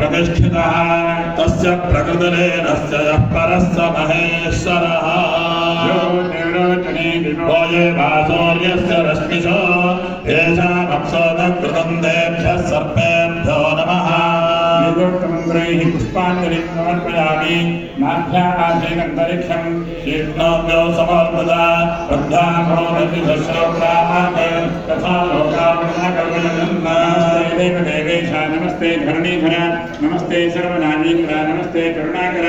प्रतिष्ठितः तस्य प्रकृतिरेनस्य यः परः स महेश्वरः ये वासौर्यस्य रश्मिषो येषामप्सोदकृतं तेभ्यः सर्पेभ्यो नमः। वेदोक्तमन्त्रैः पुष्पाञ्जलिं समर्पयामि। नाभ्यासेनन्तरिक्षं शीर्ष्णोभ्यो समर्पदा बद्धामोदतिश्रोत्राः तथा लोकावृणकर्मणन्ना देवेश नमस्ते धरणीधर नमस्ते सर्वनागीन्द्र नमस्ते करुणाकर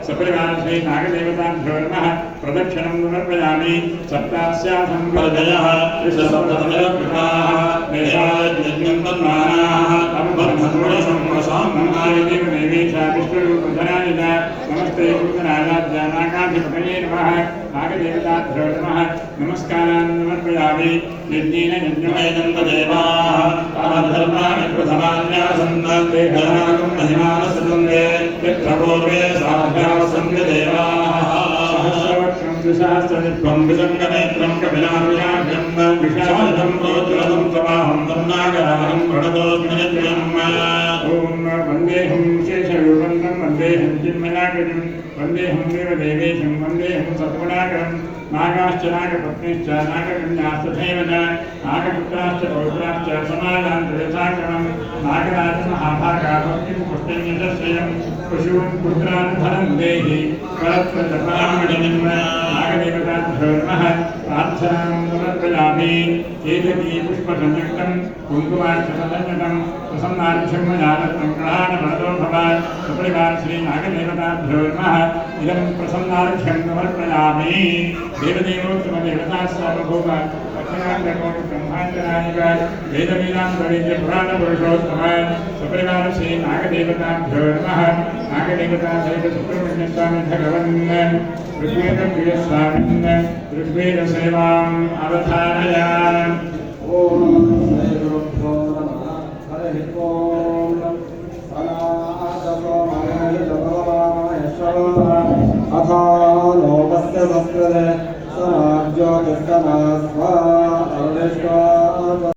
सपरिवार श्री नागदेवताभ्यो नमः। प्रदक्षिणं समर्पयामि। सप्तास्यासं प्रजयः त्रिसप्तदशकृताः देवायज्ञं तन्मानाः देवेश विष्णुरूपधराय नमस्ते भूतराजाध्य नागाधिपतये नमः। नागदेवताभ्यो नमः। नमस्कारान् समर्पयामि। यज्ञेन यज्ञमयं देवाः तामधर्माणि प्रथमान्यासन्ते गणागं महिमानसन्ते यत्र पूर्वे साभ्यासन्ते देवाः सहस्रवक्त्रं द्विसहस्रनित्वं विसङ्गनेत्रं कपिलाभिषाढ्यं विशालं प्रोज्वलं समाहं तन्नागराहं प्रणतोऽग्नियज्ञम् ॐ वन्देऽहं शेषरूपं वन्देऽहं चिन्मयाकृतिं वन्देऽहं देवदेवेशं वन्देऽहं सद्गुणाकरं नागाश्च नागपत्नीश्च नागकन्यास्तथैव च नागपुत्राश्च पौत्राश्च समाजान्तरिसाक्रमं नागराजमहाभागा भक्तिं पुष्टिं यशस्विनं पशून् पुत्रान् धनं देहि परत्रजपामणिं नागदेवताभ्यो नमः। प्रार्थनां समर्पयामि। केतकी पुष्पसंयुक्तं कुङ्कुमाक्षसंयुक्तं प्रसन्नार्घ्यं मया दत्तं ग्रहाणवरदो भव। सपरिवार श्री नागदेवताभ्यो नमः। इदं प्रसन्नार्घ्यं समर्पयामि। देवदेवोत्तमदेवता सार्वभौम ब्रह्माण्डनायक वेदवीरान्तरीय पुराणपुरुषोत्तम सपरिवार श्री नागदेवताभ्यो नमः। नागदेवता सहित सुब्रह्मण्यस्वामी भगवन् ऋग्वेदप्रियस्वामिन् ऋग्वेदसेवाम् अवधारय। ॐ श्रीगुरुभ्यो नमः। हरिः ॐ अथा लोकस्य संस्कृते सनाज्योतिस्तनस्वा